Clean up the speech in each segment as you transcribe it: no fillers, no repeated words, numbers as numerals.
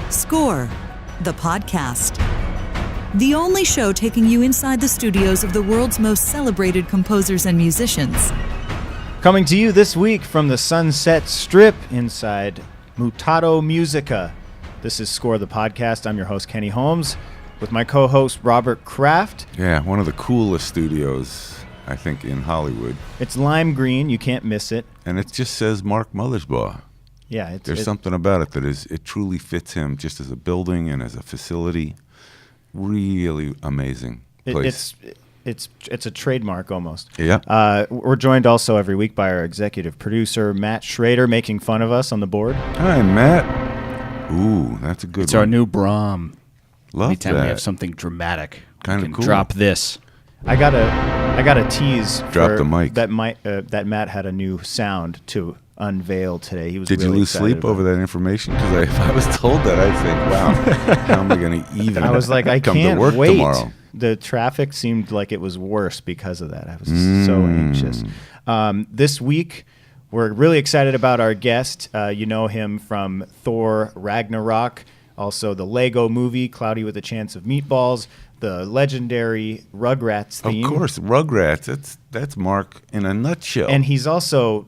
Score, the podcast. The only show taking you inside the studios of the world's most celebrated composers and musicians. Coming to you this week from the Sunset Strip inside Mutato Musica. This is Score, the podcast. I'm your host, Kenny Holmes, with my co-host, Robert Kraft. Yeah, one of the coolest studios, I think, in Hollywood. It's lime green. You can't miss it. And it just says Mark Mothersbaugh. Yeah, There's something about it that it truly fits him just as a building and as a facility. Really amazing place. It's a trademark almost. Yeah. We're joined also every week by our executive producer, Matt Schrader, making fun of us on the board. Hi, Matt. Ooh, that's a good It's one. our new Brahm. Love Anytime that. we have something dramatic, Kinda we can cool. drop this. I got a tease. Drop the mic. That Matt had a new sound to unveil today. He was. Did really you lose excited sleep about over that information? Because if I was told that, I'd think, wow, how am I going to even I was like, I come can't to work wait. tomorrow? The traffic seemed like it was worse because of that. I was so anxious. This week, we're really excited about our guest. You know him from Thor Ragnarok, also the Lego movie, Cloudy with a Chance of Meatballs, the legendary Rugrats theme. Of course, Rugrats. That's Mark in a nutshell. And he's also,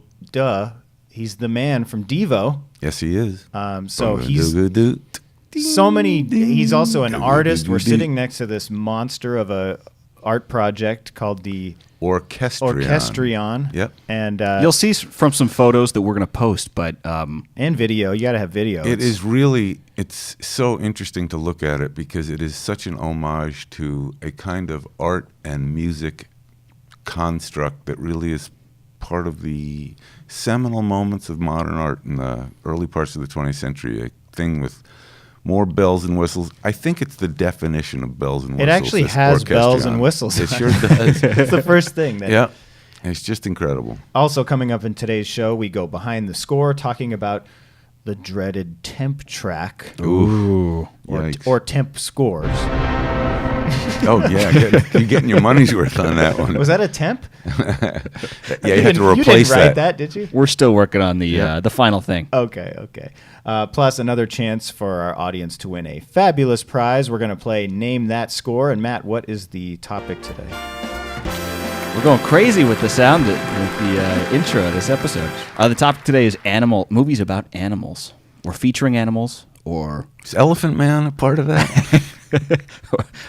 he's the man from Devo. Yes, he is. So he's also an artist. We're sitting next to this monster of a art project called the Orchestrion. Yep. And You'll see from some photos that we're going to post, but and video. You got to have video. It's so interesting to look at it because it is such an homage to a kind of art and music construct that really is part of the seminal moments of modern art in the early parts of the 20th century, a thing with more bells and whistles. I think it's the definition of bells and whistles. It actually has bells and whistles. It sure does. It's the first thing. Yeah. It's just incredible. Also coming up in today's show, we go behind the score, talking about the dreaded temp track. ooh, Or temp scores. Oh, yeah. You're getting your money's worth on that one. Was that a temp? Yeah, you had to replace You didn't write that, did you? we're still working on the final thing. Okay. Plus another chance for our audience to win a fabulous prize. We're going to play Name That Score. And Matt, what is the topic today? We're going crazy with the sound, with the intro of this episode. The topic today is movies about animals. We're featuring animals, or Is Elephant Man a part of that?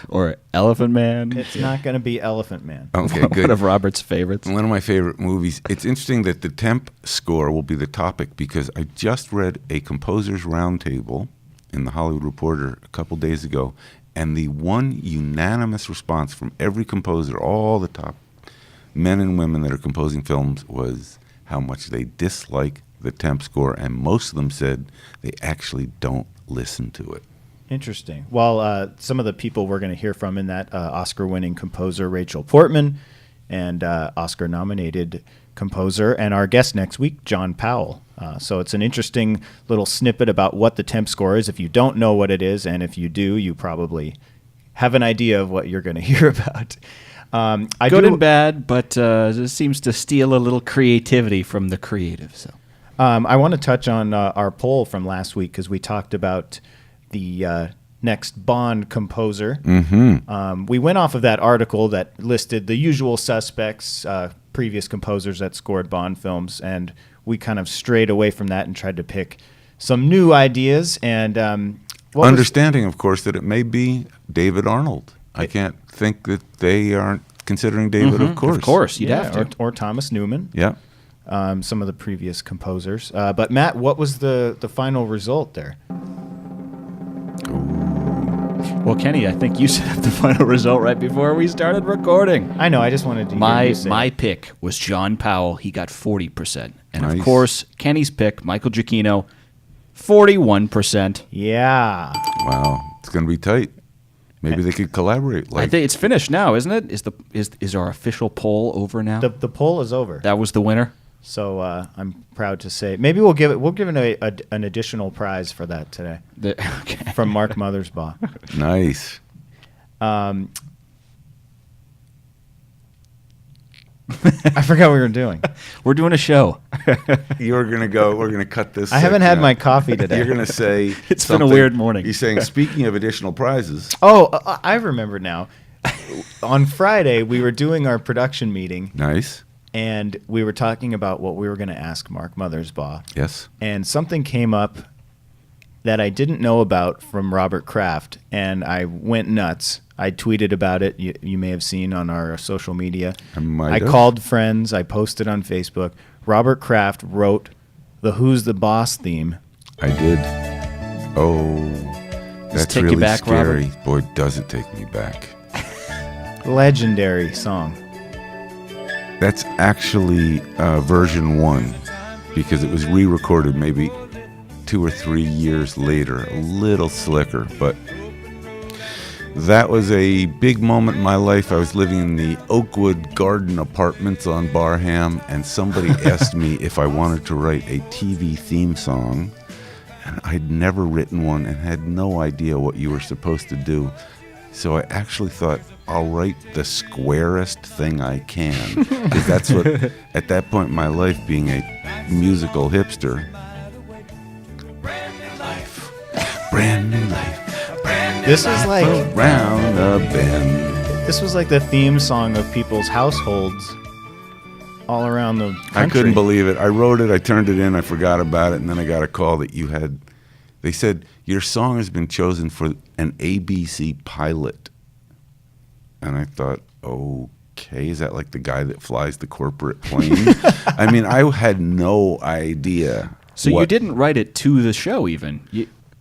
or Elephant Man. It's not going to be Elephant Man. Okay, One good. of Robert's favorites. One of my favorite movies. It's interesting that the temp score will be the topic because I just read a composer's roundtable in the Hollywood Reporter a couple days ago, and the one unanimous response from every composer, all the top men and women that are composing films, was how much they dislike the temp score, and most of them said they actually don't listen to it. Interesting. Well, some of the people we're going to hear from in that Oscar-winning composer Rachel Portman and Oscar-nominated composer, and our guest next week, John Powell. So it's an interesting little snippet about what the temp score is. If you don't know what it is, and if you do, you probably have an idea of what you're going to hear about. Good and bad, but it seems to steal a little creativity from the creative. So I want to touch on our poll from last week because we talked about the next Bond composer. Mm-hmm. We went off of that article that listed the usual suspects, previous composers that scored Bond films, and we kind of strayed away from that and tried to pick some new ideas. And understanding, of course, that it may be David Arnold. I can't think that they aren't considering David, of course. of course, you'd have to. Or Thomas Newman. Yeah. Some of the previous composers. But Matt, what was the final result there? Well, Kenny, I think you set up the final result right before we started recording. I know. I just wanted to hear you say My it. pick was John Powell. He got 40%. And Nice. of course, Kenny's pick, Michael Giacchino, 41%. Yeah. Wow. It's going to be tight. Maybe they could collaborate. I think it's finished now, isn't it? Is our official poll over now? The poll is over. That was the winner. So I'm proud to say maybe we'll give an additional prize for that today Okay. from Mark Mothersbaugh. Nice. I forgot what we were doing. We're doing a show. You're going to go, we're going to cut this. I haven't had section my out. coffee today. You're going to say It's been a something. weird morning. You're saying, speaking of additional prizes. Oh, I remember now. On Friday, we were doing our production meeting, Nice. and we were talking about what we were going to ask Mark Mothersbaugh. Yes. And something came up that I didn't know about from Robert Kraft, and I went nuts. I tweeted about it. You may have seen on our social media. I I called friends. I posted on Facebook. Robert Kraft wrote the Who's the Boss theme. I did. Oh, that's take you really back, scary. Boy, does it take me back. Legendary song. That's actually version 1 because it was re-recorded maybe 2 or 3 years later, a little slicker, but that was a big moment in my life. I was living in the Oakwood Garden Apartments on Barham, and somebody asked me if I wanted to write a TV theme song, and I'd never written one and had no idea what you were supposed to do. So I actually thought, I'll write the squarest thing I can. Because that's what, at that point in my life, being a musical hipster. Brand new life, brand new life. This was like Round the bend. This was like the theme song of people's households all around the country. I couldn't believe it. I wrote it, I turned it in, I forgot about it, and then I got a call that you had. They said, your song has been chosen for an ABC pilot. And I thought, okay, is that like the guy that flies the corporate plane? I mean, I had no idea. So you didn't write it to the show even?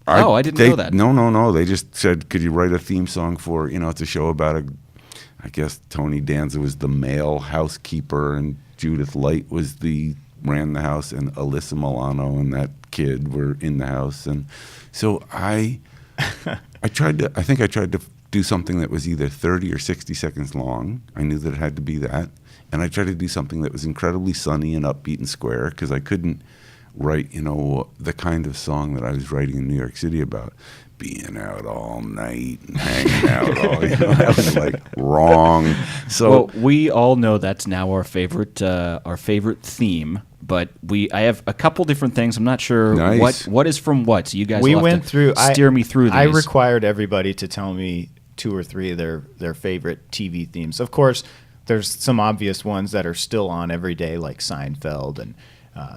I didn't know that. No. They just said, could you write a theme song for, it's a show about I guess Tony Danza was the male housekeeper and Judith Light ran the house, and Alyssa Milano and that kid were in the house. And so I tried to do something that was either 30 or 60 seconds long. I knew that it had to be that. And I tried to do something that was incredibly sunny and upbeat and square, because I couldn't write, the kind of song that I was writing in New York City about being out all night and hanging out all, that was like wrong. So well, we all know that's now our favorite theme. But I have a couple different things. I'm not sure Nice. what is from what. So you guys We will have went to through. steer me through these. I required everybody to tell me 2 or 3 of their favorite TV themes. Of course, there's some obvious ones that are still on every day, like Seinfeld and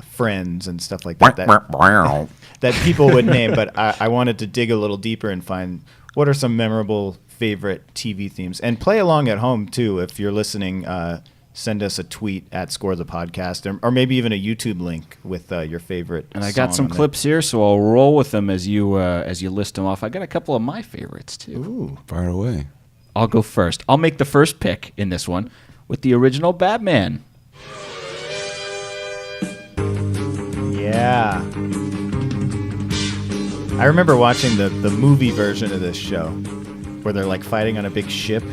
Friends and stuff like that. That people would name. But I wanted to dig a little deeper and find what are some memorable favorite TV themes, and play along at home too. If you're listening, send us a tweet at Score the Podcast, or maybe even a YouTube link with your favorite. And I got song some on there. clips here, so I'll roll with them as you list them off. I got a couple of my favorites too. Ooh. fire away. I'll go first. I'll make the first pick in this one with the original Batman. Yeah. I remember watching the movie version of this show where they're like fighting on a big ship.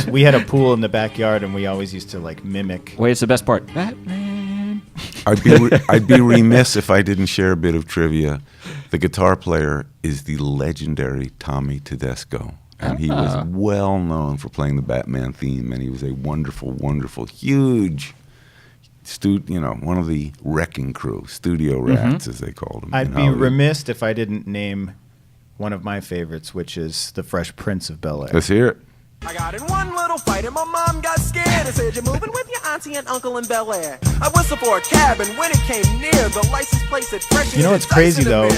We had a pool in the backyard, and we always used to like mimic. Wait, it's the best part. Batman. I'd be remiss if I didn't share a bit of trivia. The guitar player is the legendary Tommy Tadesco, and he was well known for playing the Batman theme, and he was a wonderful, wonderful, huge one of the wrecking crew, studio rats, as they called them. I'd be remiss if I didn't name one of my favorites, which is The Fresh Prince of Bel-Air. Let's hear it. I got in one little fight and my mom got scared and said, you're moving with your auntie and uncle in Bel-Air. I whistled for a cab, and when it came near, the license plate said fresh. You know what's crazy though?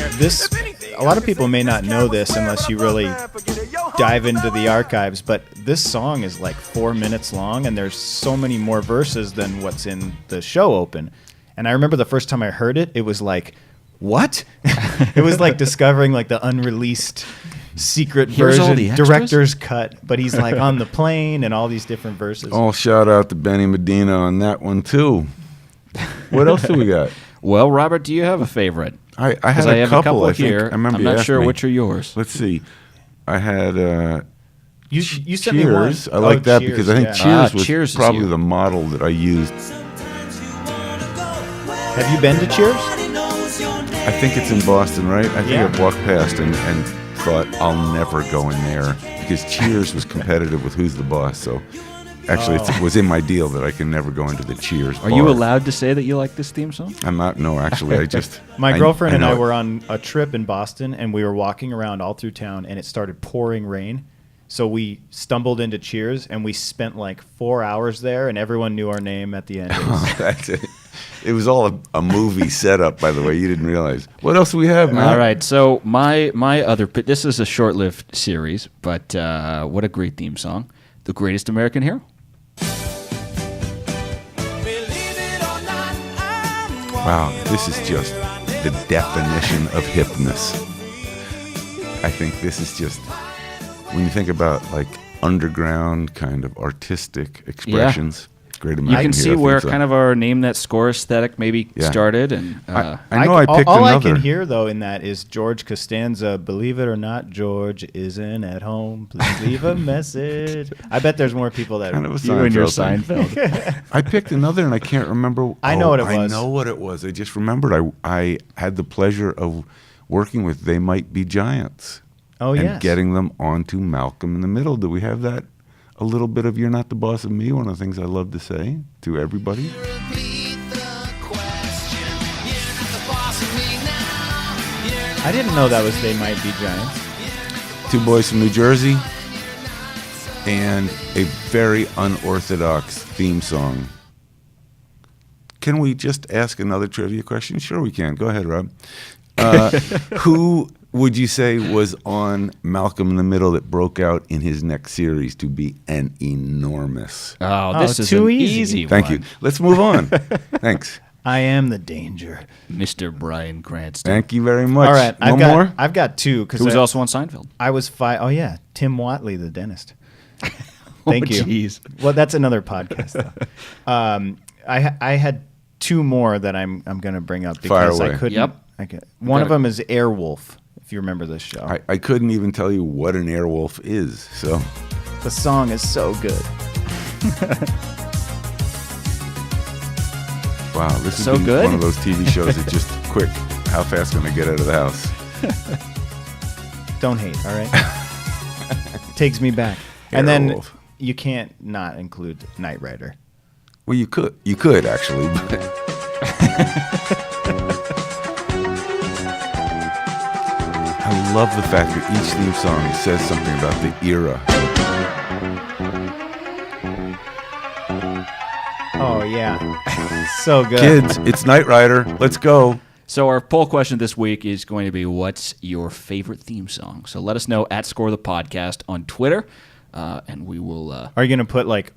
A lot of people may not know this unless you really dive into the archives, but this song is like 4 minutes long, and there's so many more verses than what's in the show open. And I remember the first time I heard it, it was like, what? It was like discovering like the unreleased secret Here's all the version, extras? director's cut, but he's like on the plane and all these different verses. Oh, shout out to Benny Medina on that one too. What else do we got? Well, Robert, do you have a favorite? I had Because a I have couple, a couple I think. here. I remember I'm you not asked sure me. which are yours. Let's see. I had you sent me one. Cheers. I like that Cheers, because I think yeah. Cheers was Cheers is probably you. the model that I used. Have you been to Cheers? I think it's in Boston, right? I think Yeah. I walked past and thought I'll never go in there because Cheers was competitive with Who's the Boss. So Actually, it was in my deal that I can never go into the Cheers Are bar. you allowed to say that you like this theme song? I'm not. No, actually, I just. My girlfriend and I know were it. on a trip in Boston, and we were walking around all through town, and it started pouring rain. So we stumbled into Cheers, and we spent like 4 hours there, and everyone knew our name at the end. It was- That's it. It was all a movie setup, by the way. You didn't realize. What else do we have, man? All right, so my other this is a short-lived series, but what a great theme song. The Greatest American Hero. Wow, this is just the definition of hipness. I think this is just, when you think about like underground kind of artistic expressions, Great You American can see Hero where theme song. kind of our name that score aesthetic maybe Yeah. started, and I know I picked all another. I can hear, though, in that is George Costanza, believe it or not, George isn't at home. Please leave a message. I bet there's more people that... Kind of a you and your Seinfeld thing. Seinfeld. I picked another, and I can't remember. I know what it I was. know what it was. I just remembered. I had the pleasure of working with They Might Be Giants. Oh, and yes. getting them onto Malcolm in the Middle. Do we have that? A little bit of "You're Not the Boss of Me." One of the things I love to say to everybody. I didn't know that was They Might Be Giants. Two boys from New Jersey, and a very unorthodox theme song. Can we just ask another trivia question? Sure, we can. Go ahead, Rob. Who would you say was on Malcolm in the Middle that broke out in his next series to be an enormous? Oh, this is too an easy. easy Thank one. you. Let's move on. Thanks. I am the danger. Mr. Bryan Cranston. Thank you very much. All right, One more? I've got two because Who was also on Seinfeld. I was Oh yeah, Tim Watley, the dentist. Thank you. Jeez. Well, that's another podcast. Though. I had two more that I'm going to bring up Fire because away. I couldn't. Yep. One of them is Airwolf. If you remember this show, I couldn't even tell you what an Airwolf is. So the song is so good. wow, this is So good? one of those TV shows that just quick. How fast can I get out of the house? Don't hate, all right? Takes me back. And then Airwolf. you can't not include Knight Rider. Well, you could actually. But I love the fact that each theme song says something about the era. Oh yeah, so good. Kids, it's Knight Rider. Let's go. So our poll question this week is going to be, what's your favorite theme song? So let us know at Score the Podcast on Twitter, and we will... Are you going to put like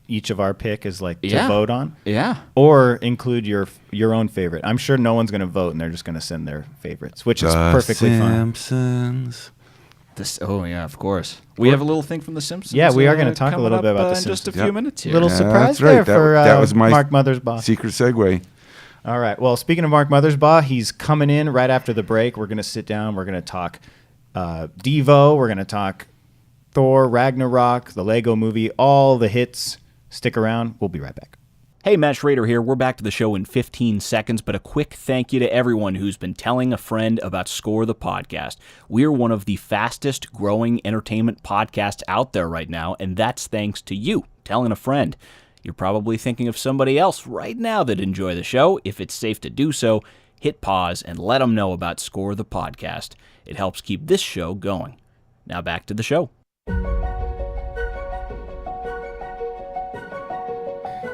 each of our pick is like to Yeah. vote on? Yeah. Or include your own favorite. I'm sure no one's going to vote, and they're just going to send their favorites, which is perfectly fine. Simpsons. Oh, yeah, of course. We have a little thing from The Simpsons. Yeah, we are gonna talk a coming little bit up, about The in just a Simpsons. few Yep. minutes here. Little Yeah, surprise that's right. there for that was my Mark Mothersbaugh. secret segue. All right. Well, speaking of Mark Mothersbaugh, he's coming in right after the break. We're going to sit down. We're going to talk Devo. We're going to talk Thor Ragnarok, the Lego movie, all the hits. Stick around. We'll be right back. Hey, Matt Schrader here. We're back to the show in 15 seconds, but a quick thank you to everyone who's been telling a friend about Score the Podcast. We're one of the fastest growing entertainment podcasts out there right now, and that's thanks to you telling a friend. You're probably thinking of somebody else right now that'd enjoy the show. If it's safe to do so, hit pause and let them know about Score the Podcast. It helps keep this show going. Now back to the show.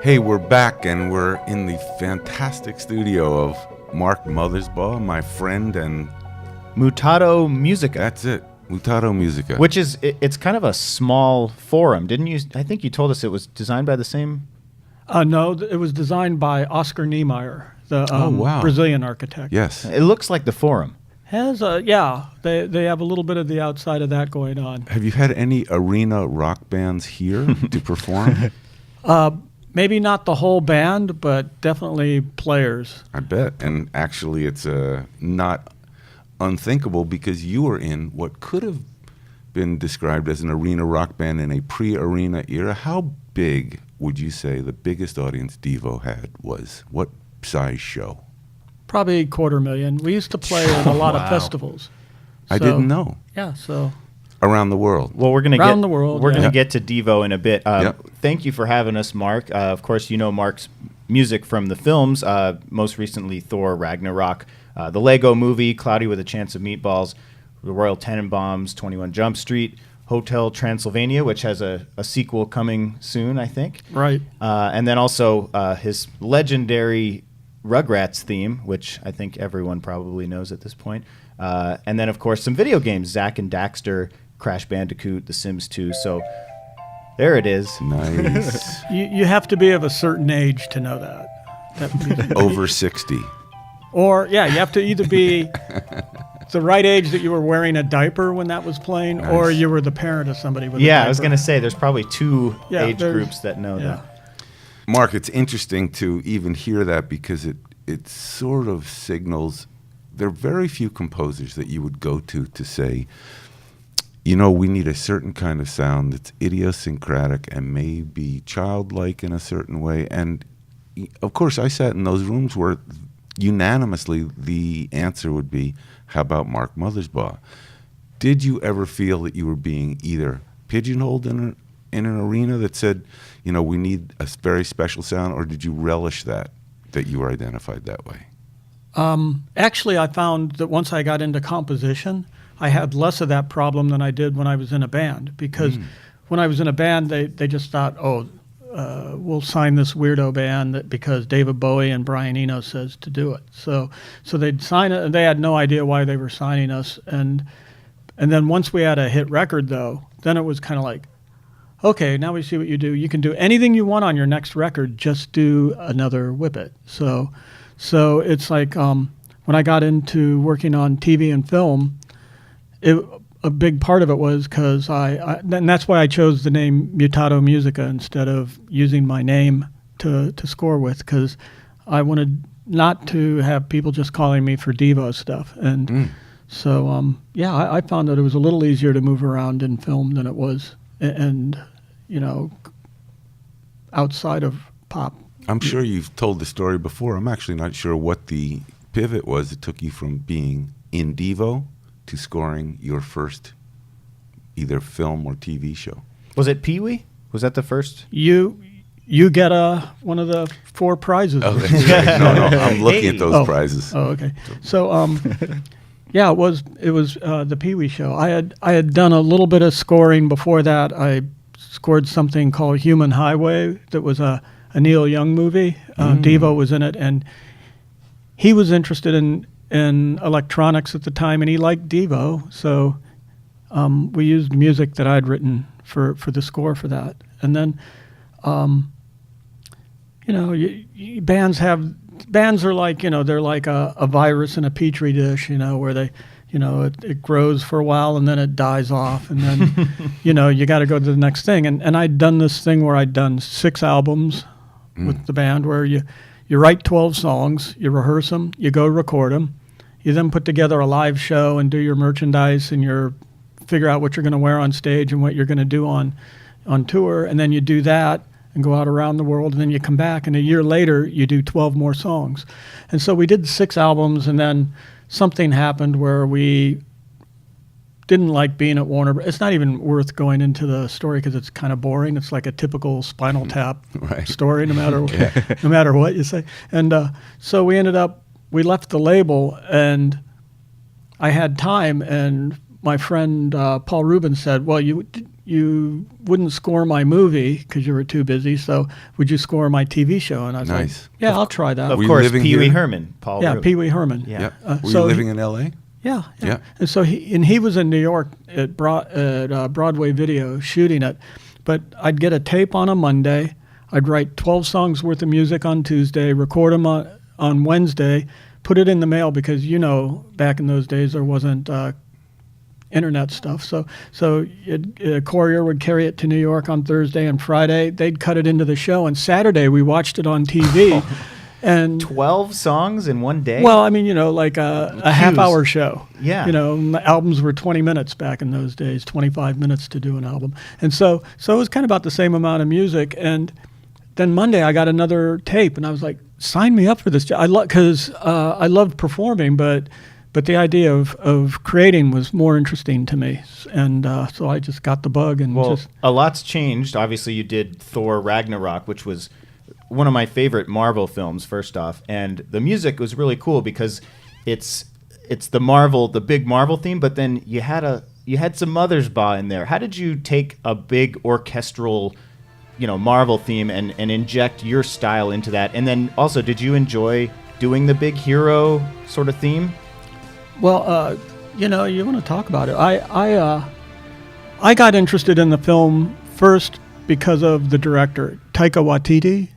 Hey, we're back, and we're in the fantastic studio of Mark Mothersbaugh, my friend, and Mutato Musica, that's it, Mutato Musica. which is it's kind of a small forum. Didn't you? I think you told us it was designed by the same. No, it was designed by Oscar Niemeyer, the wow. Brazilian architect. Yes. It looks like the forum. Has they have a little bit of the outside of that going on. Have you had any arena rock bands here to perform? Maybe not the whole band, but definitely players. I bet. And actually, it's not unthinkable because you were in what could have been described as an arena rock band in a pre-arena era. How big would you say the biggest audience Devo had was? What size show? Probably 250,000. We used to play at a lot of festivals. I So, didn't know. Yeah, so around the world. Well, we're gonna Around the world, We're yeah. gonna get to Devo in a bit. Yep. Thank you for having us, Mark. Of course, you know Mark's music from the films. Most recently, Thor Ragnarok, the Lego Movie, Cloudy with a Chance of Meatballs, the Royal Tenenbaums, 21 Jump Street, Hotel Transylvania, which has a sequel coming soon, I think. Right. And then also his legendary Rugrats theme, which I think everyone probably knows at this point. And then, of course, some video games, Zack and Daxter, Crash Bandicoot, The Sims 2. So there it is. Nice. You have to be of a certain age to know that. Over 60. Or, yeah, you have to either be the right age that you were wearing a diaper when that was playing, or you were the parent of somebody with a diaper. I was going to say, there's probably two age there's- groups that know that. Mark, it's interesting to even hear that because it sort of signals there are very few composers that you would go to say, you know, we need a certain kind of sound that's idiosyncratic and maybe childlike in a certain way. And of course, I sat in those rooms where unanimously the answer would be, how about Mark Mothersbaugh? Did you ever feel that you were being either pigeonholed in an arena that said, you know, we need a very special sound, or did you relish that you were identified that way? Actually, I found that once I got into composition, I had less of that problem than I did when I was in a band. Because when I was in a band, they just thought, we'll sign this weirdo band because David Bowie and Brian Eno says to do it. So they'd sign it, and they had no idea why they were signing us. And then once we had a hit record, though, then it was kind of like, okay, now we see what you do. You can do anything you want on your next record, just do another Whippet. So it's like when I got into working on TV and film, a big part of it was because and that's why I chose the name Mutato Musica instead of using my name to score with, because I wanted not to have people just calling me for Devo stuff. And so, I found that it was a little easier to move around in film than it was, and you know, outside of pop. I'm sure you've told the story before. I'm actually not sure what the pivot was that took you from being in Devo to scoring your first either film or TV show. Was it Pee Wee? Was that the first? You get one of the 4 prizes. Oh, that's right. No, I'm looking at those prizes. Oh, okay. So, yeah, it was the Pee Wee show. I had done a little bit of scoring before that. I scored something called Human Highway that was a Neil Young movie. Devo was in it, and he was interested in electronics at the time, and he liked Devo, so we used music that I'd written for the score for that. And then, you know, bands are like, you know, they're like a virus in a petri dish, you know, where they, you know, it grows for a while and then it dies off, and then, you know, you got to go to the next thing. And I'd done this thing where I'd done 6 albums with the band, where you write 12 songs, you rehearse them, you go record them, you then put together a live show and do your merchandise and figure out what you're going to wear on stage and what you're going to do on tour, and then you do that and go out around the world, and then you come back, and a year later you do 12 more songs. And so we did 6 albums, and then something happened where we didn't like being at Warner. It's not even worth going into the story because it's kind of boring. It's like a typical Spinal Tap story, no matter what you say. And so we left the label, and I had time, and my friend Paul Ruebens said, well, you wouldn't score my movie because you were too busy, so would you score my TV show? And I was like, yeah, I'll try that. Of course, Pee Wee Herman. Paul Yeah, Ruebens. Pee Wee Herman. Yeah. Were you living in L.A.? Yeah. Yeah. And so he was in New York at Broadway Video shooting it. But I'd get a tape on a Monday. I'd write 12 songs worth of music on Tuesday, record them on Wednesday, put it in the mail because, you know, back in those days there wasn't internet stuff. So a courier would carry it to New York on Thursday, and Friday they'd cut it into the show, and Saturday we watched it on TV. And 12 songs in one day? Well, I mean, you know, like a half-hour show. Yeah. You know, albums were 20 minutes back in those days, 25 minutes to do an album. And so it was kind of about the same amount of music. And then Monday I got another tape, and I was like, sign me up for this job. Because I loved performing, but but the idea of creating was more interesting to me, and so I just got the bug and a lot's changed. Obviously, you did Thor Ragnarok, which was one of my favorite Marvel films, first off, and the music was really cool because it's the big Marvel theme, but then you had some Mothersbaugh in there. How did you take a big orchestral, Marvel theme and inject your style into that? And then also, did you enjoy doing the big hero sort of theme? Well, you want to talk about it. I got interested in the film first because of the director, Taika Waititi.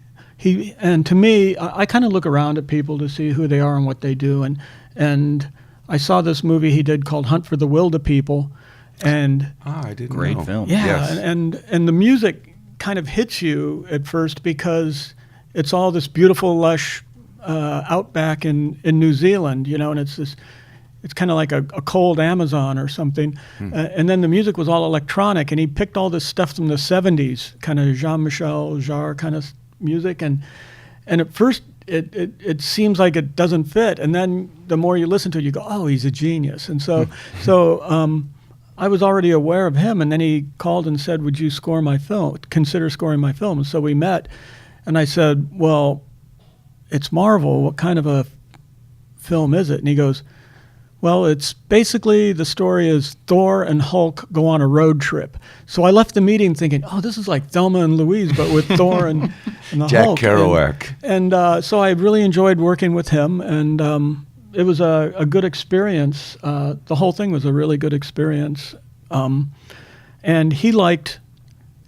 And to me, I kind of look around at people to see who they are and what they do. And I saw this movie he did called Hunt for the Wilderpeople. And I didn't great know. film. Yeah, Yes. and the music kind of hits you at first because it's all this beautiful, lush outback in New Zealand, and it's kind of like a cold Amazon or something. And then the music was all electronic, and he picked all this stuff from the 70s, kind of Jean-Michel Jarre kind of music. And at first, it seems like it doesn't fit. And then the more you listen to it, you go, oh, he's a genius. And so I was already aware of him. And then he called and said, would you consider scoring my film? And so we met. And I said, well, it's Marvel. What kind of a film is it? And he goes, well, it's basically the story is Thor and Hulk go on a road trip. So I left the meeting thinking, oh, this is like Thelma and Louise, but with Thor and the Jack Hulk. Kerouac. And so I really enjoyed working with him, and it was a good experience. The whole thing was a really good experience. And he liked,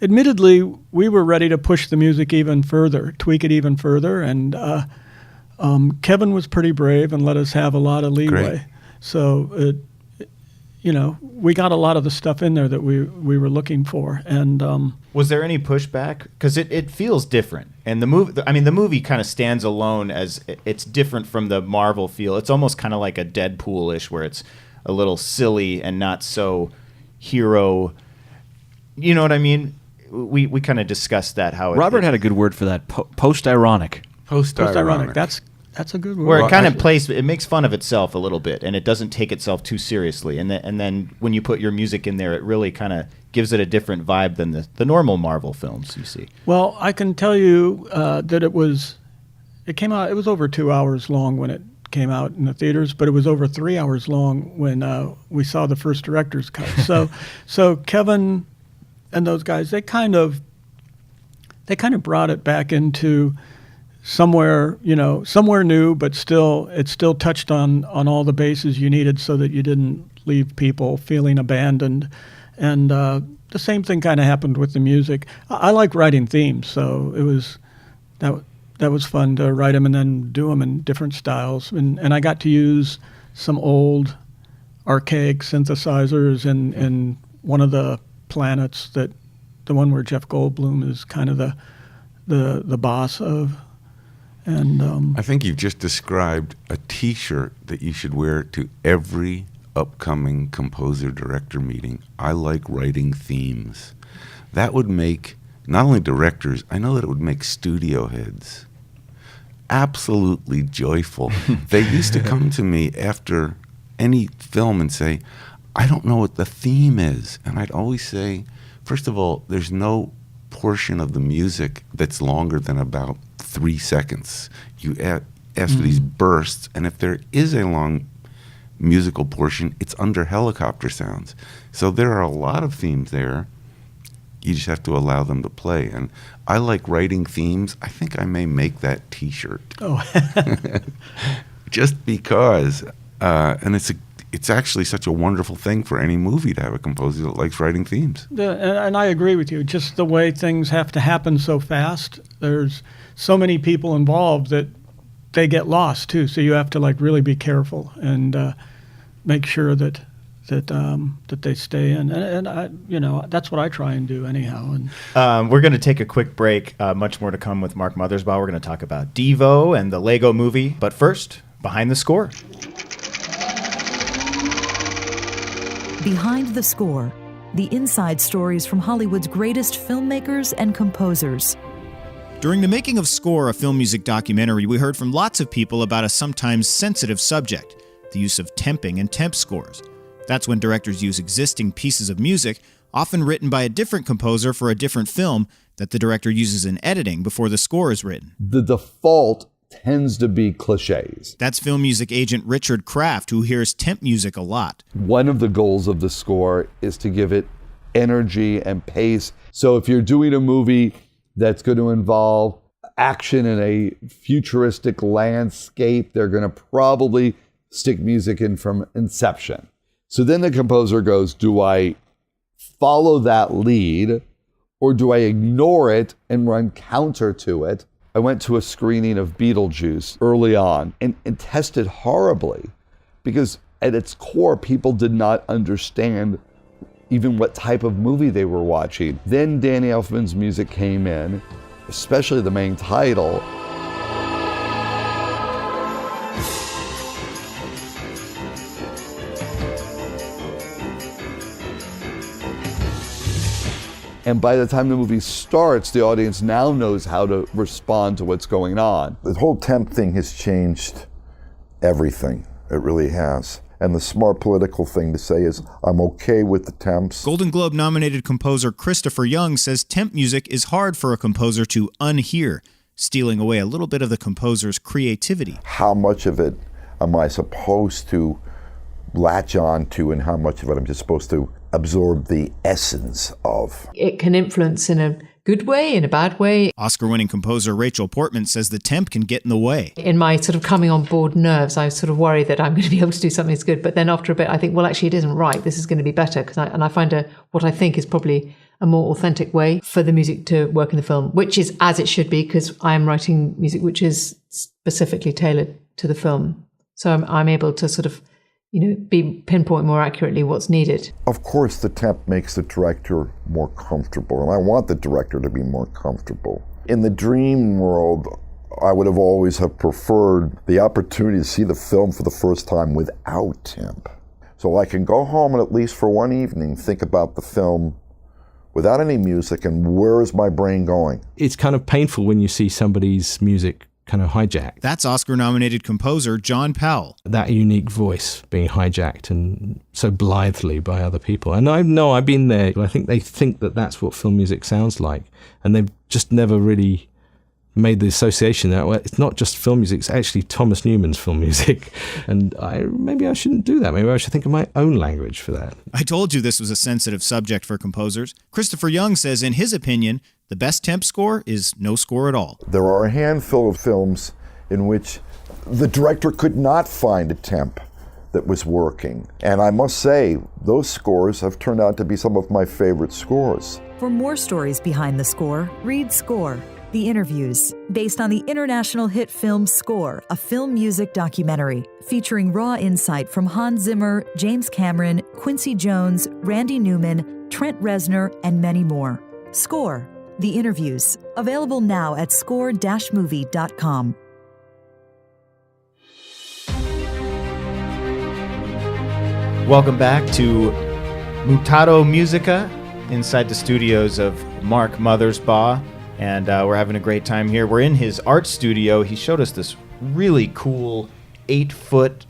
admittedly, we were ready to push the music even further, tweak it even further, and Kevin was pretty brave and let us have a lot of leeway. Great. So, we got a lot of the stuff in there that we were looking for. And was there any pushback? Because it feels different, and the movie kind of stands alone as it's different from the Marvel feel. It's almost kind of like a Deadpool-ish, where it's a little silly and not so hero. You know what I mean? We kind of discussed that. Robert had a good word for that. Post-ironic. Post-ironic. That's a good word. Where it kind of it makes fun of itself a little bit, and it doesn't take itself too seriously. And then when you put your music in there, it really kind of gives it a different vibe than the normal Marvel films you see. Well, I can tell you that it came out, it was over 2 hours long when it came out in the theaters, but it was over 3 hours long when we saw the first director's cut. So Kevin and those guys, they kind of brought it back into somewhere new, but it still touched on all the bases you needed so that you didn't leave people feeling abandoned. And the same thing kind of happened with the music. I like writing themes, so that was fun to write them and then do them in different styles. And I got to use some old archaic synthesizers in one of the planets, the one where Jeff Goldblum is kind of the boss of. And I think you've just described a T-shirt that you should wear to every upcoming composer-director meeting. I like writing themes. That would make not only directors, I know that it would make studio heads absolutely joyful. They used to come to me after any film and say, I don't know what the theme is. And I'd always say, first of all, there's no portion of the music that's longer than about 3 seconds. You ask for these bursts, and if there is a long musical portion, it's under helicopter sounds. So there are a lot of themes there. You just have to allow them to play. And I like writing themes. I think I may make that T-shirt. Oh, just because. And it's actually such a wonderful thing for any movie to have a composer that likes writing themes. And I agree with you. Just the way things have to happen so fast. There's so many people involved that they get lost too. So you have to really be careful and make sure that they stay in. And I, that's what I try and do anyhow. And we're going to take a quick break. Much more to come with Mark Mothersbaugh. We're going to talk about Devo and the Lego Movie. But first, behind the score. Behind the Score, the inside stories from Hollywood's greatest filmmakers and composers. During the making of Score, a film music documentary, we heard from lots of people about a sometimes sensitive subject, the use of temping and temp scores. That's when directors use existing pieces of music, often written by a different composer for a different film, that the director uses in editing before the score is written. The default tends to be cliches. That's film music agent Richard Kraft, who hears temp music a lot. One of the goals of the score is to give it energy and pace. So if you're doing a movie that's going to involve action in a futuristic landscape, they're going to probably stick music in from Inception. So then the composer goes, do I follow that lead or do I ignore it and run counter to it? I went to a screening of Beetlejuice early on and tested horribly because at its core, people did not understand even what type of movie they were watching. Then Danny Elfman's music came in, especially the main title. And by the time the movie starts, the audience now knows how to respond to what's going on. The whole temp thing has changed everything. It really has. And the smart political thing to say is, I'm okay with the temps. Golden Globe-nominated composer Christopher Young says temp music is hard for a composer to unhear, stealing away a little bit of the composer's creativity. How much of it am I supposed to latch on to, and how much of it I'm just supposed to absorb the essence of? It can influence in a good way, in a bad way. Oscar-winning composer Rachel Portman says the temp can get in the way. In my sort of coming on board nerves, I sort of worry that I'm going to be able to do something that's good. But then after a bit, I think, well, actually, it isn't right. This is going to be better. I find what I think is probably a more authentic way for the music to work in the film, which is as it should be, because I am writing music which is specifically tailored to the film. So I'm able to sort of, pinpoint more accurately what's needed. Of course, the temp makes the director more comfortable, and I want the director to be more comfortable. In the dream world, I would have always have preferred the opportunity to see the film for the first time without temp. So I can go home and at least for one evening think about the film without any music and where is my brain going. It's kind of painful when you see somebody's music kind of hijacked. That's Oscar-nominated composer John Powell. That unique voice being hijacked and so blithely by other people. And I know I've been there. I think they think that that's what film music sounds like. And they've just never really made the association that it's not just film music, it's actually Thomas Newman's film music. And maybe I shouldn't do that. Maybe I should think of my own language for that. I told you this was a sensitive subject for composers. Christopher Young says, in his opinion, the best temp score is no score at all. There are a handful of films in which the director could not find a temp that was working. And I must say, those scores have turned out to be some of my favorite scores. For more stories behind the score, read Score, The Interviews, based on the international hit film Score, a film music documentary featuring raw insight from Hans Zimmer, James Cameron, Quincy Jones, Randy Newman, Trent Reznor, and many more. Score, The Interviews, available now at score-movie.com. Welcome back to Mutato Musica inside the studios of Mark Mothersbaugh, and we're having a great time here. We're in his art studio. He showed us this really cool 8-foot.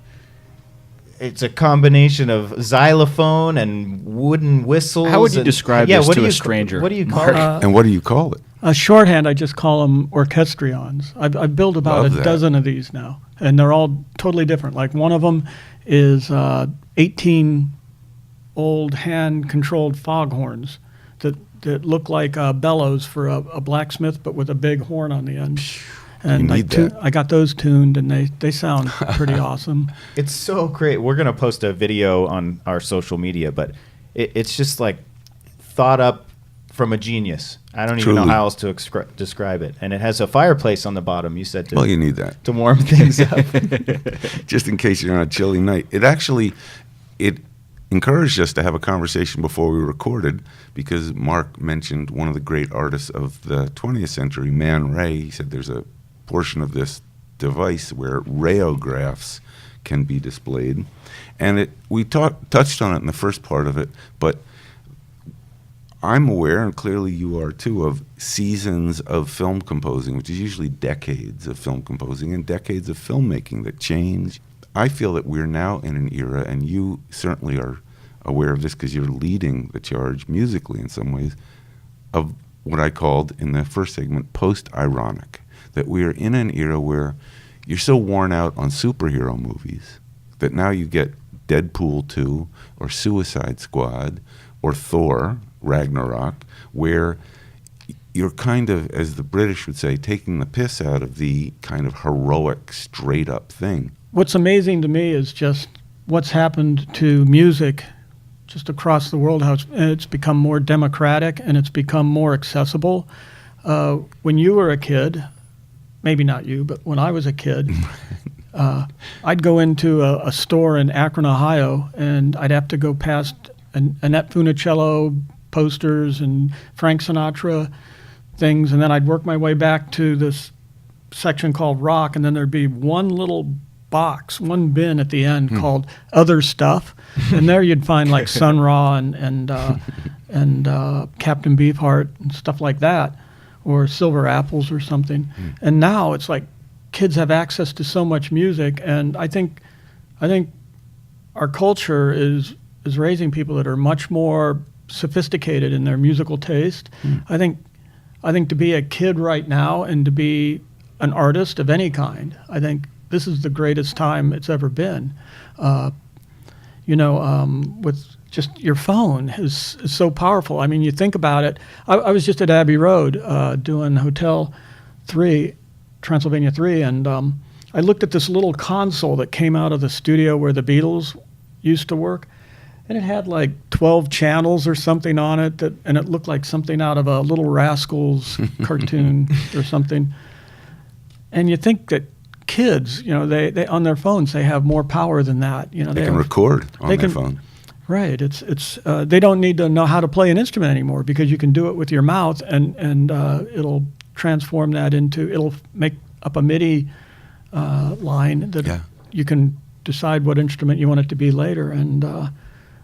It's a combination of xylophone and wooden whistles. How would you describe this to a stranger? What do you call it? And what do you call it? Shorthand, I just call them orchestrions. I've built about a dozen of these now, and they're all totally different. Like one of them is 18 old hand-controlled foghorns that look like bellows for a blacksmith, but with a big horn on the end. And I got those tuned, and they sound pretty awesome. It's so great. We're going to post a video on our social media, but it's just like thought up from a genius. I don't even know how else to describe it. And it has a fireplace on the bottom, you said. Well, you need that. To warm things up. Just in case you're on a chilly night. It encouraged us to have a conversation before we recorded, because Mark mentioned one of the great artists of the 20th century, Man Ray. He said there's a portion of this device where rayographs can be displayed. And we touched on it in the first part of it, but I'm aware, and clearly you are too, of seasons of film composing, which is usually decades of film composing and decades of filmmaking that change. I feel that we're now in an era, and you certainly are aware of this because you're leading the charge musically in some ways, of what I called in the first segment post-ironic. That we are in an era where you're so worn out on superhero movies that now you get Deadpool 2 or Suicide Squad or Thor Ragnarok, where you're kind of, as the British would say, taking the piss out of the kind of heroic, straight-up thing. What's amazing to me is just what's happened to music just across the world, how it's become more democratic and it's become more accessible. When you were a kid, maybe not you, but when I was a kid, I'd go into a store in Akron, Ohio, and I'd have to go past Annette Funicello posters and Frank Sinatra things, and then I'd work my way back to this section called rock, and then there'd be one little box, one bin at the end called other stuff, and there you'd find like Sun Ra and Captain Beefheart and stuff like that, or Silver Apples or something. And now it's like kids have access to so much music, and I think our culture is raising people that are much more sophisticated in their musical taste. I think to be a kid right now and to be an artist of any kind, I think this is the greatest time it's ever been. With just your phone is so powerful. I mean, you think about it. I was just at Abbey Road doing Hotel 3, Transylvania 3, and I looked at this little console that came out of the studio where the Beatles used to work, and it had like 12 channels or something on it, and it looked like something out of a Little Rascals cartoon or something. And you think that kids, they on their phones, they have more power than that. They can record on their phone. Right. It's they don't need to know how to play an instrument anymore because you can do it with your mouth, and it'll transform that it'll make up a MIDI line that you can decide what instrument you want it to be later. And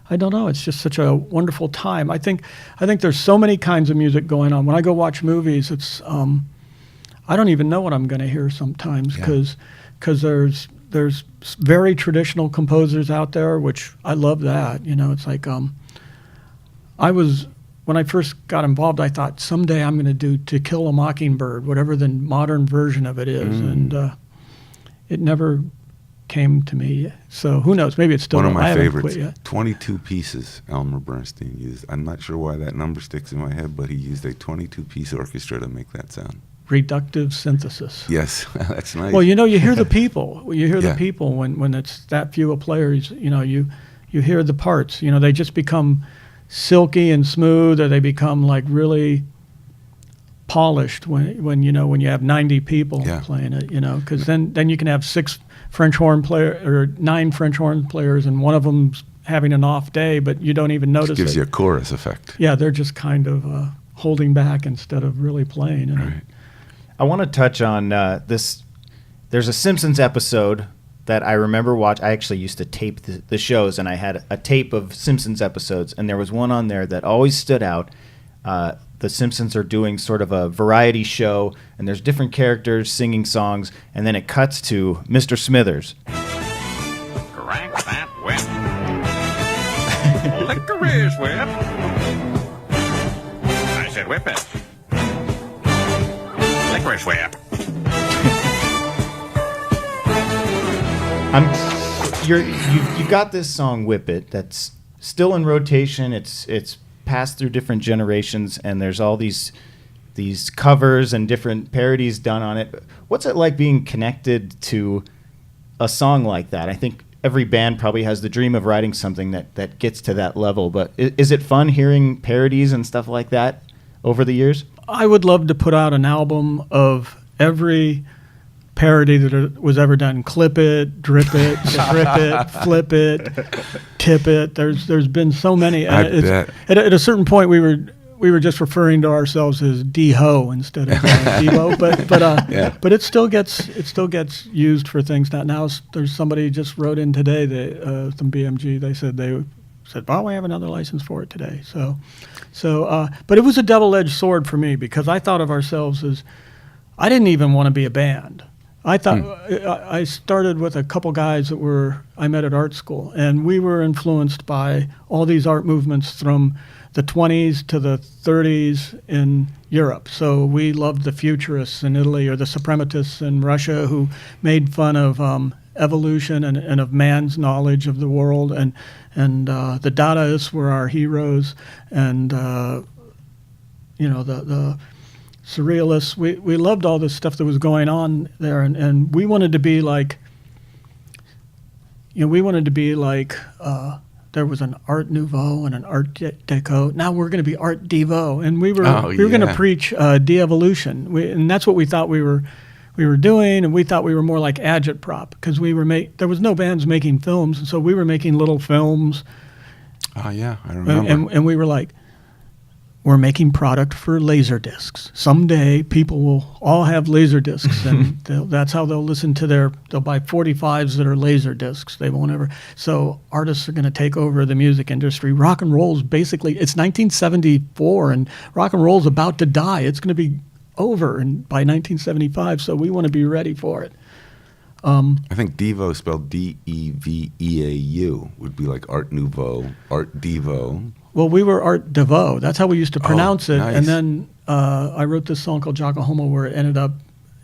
I don't know. It's just such a wonderful time. I think there's so many kinds of music going on. When I go watch movies, it's I don't even know what I'm going to hear sometimes because there's very traditional composers out there, which I love that. It's like when I first got involved, I thought someday I'm going to do To Kill a Mockingbird, whatever the modern version of it is, and it never came to me. So who knows? Maybe it's still one of my favorites. Quit yet. 22 pieces Elmer Bernstein used. I'm not sure why that number sticks in my head, but he used a 22-piece orchestra to make that sound. Reductive synthesis. Yes, that's nice. Well, you hear the people. You hear the people when it's that few of players. You hear the parts. They just become silky and smooth, or they become like really polished when you have 90 people playing it. Because then you can have 6 French horn or 9 French horn players, and one of them's having an off day, but you don't even notice it. Gives you a chorus effect. Yeah, they're just kind of holding back instead of really playing. Right. I want to touch on this. There's a Simpsons episode that I remember watch. I actually used to tape the shows, and I had a tape of Simpsons episodes, and there was one on there that always stood out. The Simpsons are doing sort of a variety show, and there's different characters singing songs, and then it cuts to Mr. Smithers. Crank that whip. Licorice whip. I said whip it. Licorice whip. You've got this song "Whip It" that's still in rotation. It's passed through different generations, and there's all these covers and different parodies done on it. What's it like being connected to a song like that? I think every band probably has the dream of writing something that gets to that level. But is it fun hearing parodies and stuff like that over the years? I would love to put out an album of every parody that was ever done. Clip it, drip it, strip it, flip it, tip it. There's been so many. At a certain point, we were just referring to ourselves as D-Ho instead of Devo, but it still gets used for things. Now there's somebody just wrote in today from BMG. They said well, we have another license for it today. But it was a double-edged sword for me because I thought of ourselves as I didn't even want to be a band. I thought I started with a couple guys that I met at art school, and we were influenced by all these art movements from the 20s to the 30s in Europe. So we loved the futurists in Italy or the suprematists in Russia who made fun of evolution and of man's knowledge of the world, and the Dadaists were our heroes, and the surrealists. We loved all this stuff that was going on there, and we wanted to be like, there was an Art Nouveau and an Art Deco. Now we're going to be Art Devo, and we were going to preach de-evolution, and that's what we thought we were doing, and we thought we were more like agitprop because there was no bands making films, and so we were making little films. Oh yeah, I remember. And we were like, we're making product for laser discs. Someday people will all have laser discs, and that's how they'll listen to they'll buy 45s that are laser discs. They won't ever. So artists are going to take over the music industry. Rock and roll's basically, it's 1974, and rock and roll's about to die. It's going to be over by 1975, so we want to be ready for it. I think Devo, spelled Deveau, would be like Art Nouveau, Art Devo. Well, we were Art Devo. That's how we used to pronounce it. Nice. And then I wrote this song called Giacomo where it ended up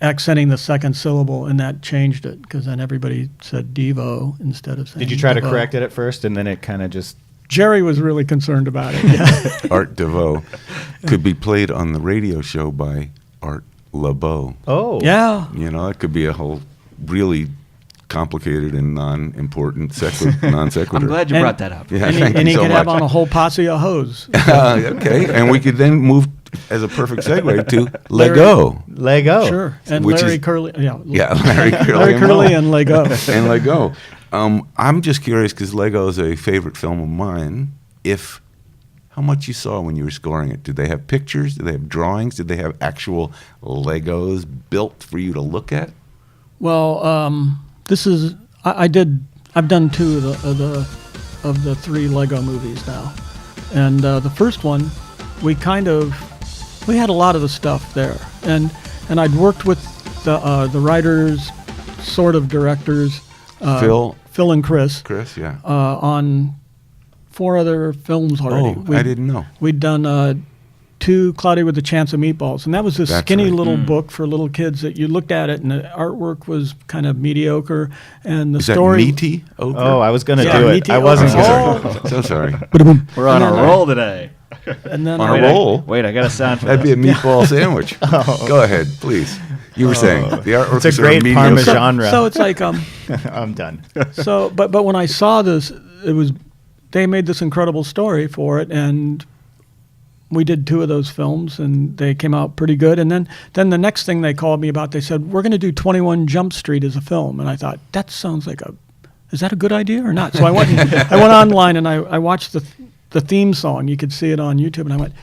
accenting the second syllable, and that changed it because then everybody said Devo instead of saying Did you try Devo. to correct it at first, and then it kind of just... Jerry was really concerned about it. Yeah. Art Devo could be played on the radio show by Art LeBeau. Oh. Yeah. You know, it could be a whole really complicated and non-important non sequitur. I'm glad you brought that up. Yeah, and he so could much. have on a whole posse of hoes. Okay, and we could then move as a perfect segue to Lego. Lego. Sure. And Which Larry is- Curly. Yeah. Larry Curly. Larry Curly and Lego. And Lego. I'm just curious because Lego is a favorite film of mine. How much you saw when you were scoring it? Did they have pictures? Did they have drawings? Did they have actual Legos built for you to look at? Well, I've done two of the three Lego movies now, and the first one, we had a lot of the stuff there, and I'd worked with the writers, sort of directors, Phil and Chris, yeah, on 4 other films already. I didn't know. We'd done 2 Cloudy with a Chance of Meatballs, and that was this skinny right. little book for little kids that you looked at it, and the artwork was kind of mediocre, and the Is story. that meaty? Oh, I was going to Yeah, do it. meaty I wasn't ochre. going to. So sorry. We're on a roll today. And then On a roll? Wait, I got a sound for That'd be a this. meatball sandwich. Go ahead, please. You were saying the artwork It's a is sort of great mediocre. Parmesan genre. So it's like I'm done. so, but when I saw this, they made this incredible story for it, and we did 2 of those films, and they came out pretty good. And then the next thing they called me about, they said, we're going to do 21 Jump Street as a film. And I thought, that sounds like is that a good idea or not? So I went online and I watched the theme song. You could see it on YouTube, and I went,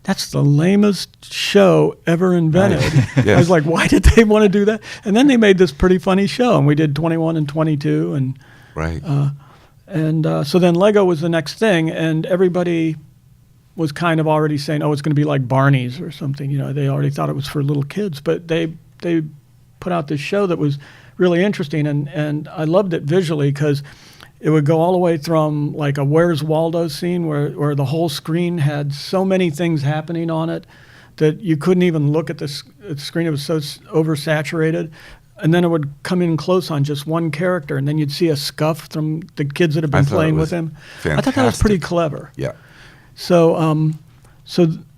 that's the lamest show ever invented. Right. Yes. I was like, why did they want to do that? And then they made this pretty funny show, and we did 21 and 22, and Right. so then Lego was the next thing, and everybody was kind of already saying, oh, it's going to be like Barney's or something. You know, they already thought it was for little kids, but they put out this show that was really interesting, and I loved it visually because it would go all the way from like a Where's Waldo scene where the whole screen had so many things happening on it that you couldn't even look at the screen. It was so oversaturated. And then it would come in close on just one character, and then you'd see a scuff from the kids that have been playing with him. I thought that was pretty clever. Yeah. So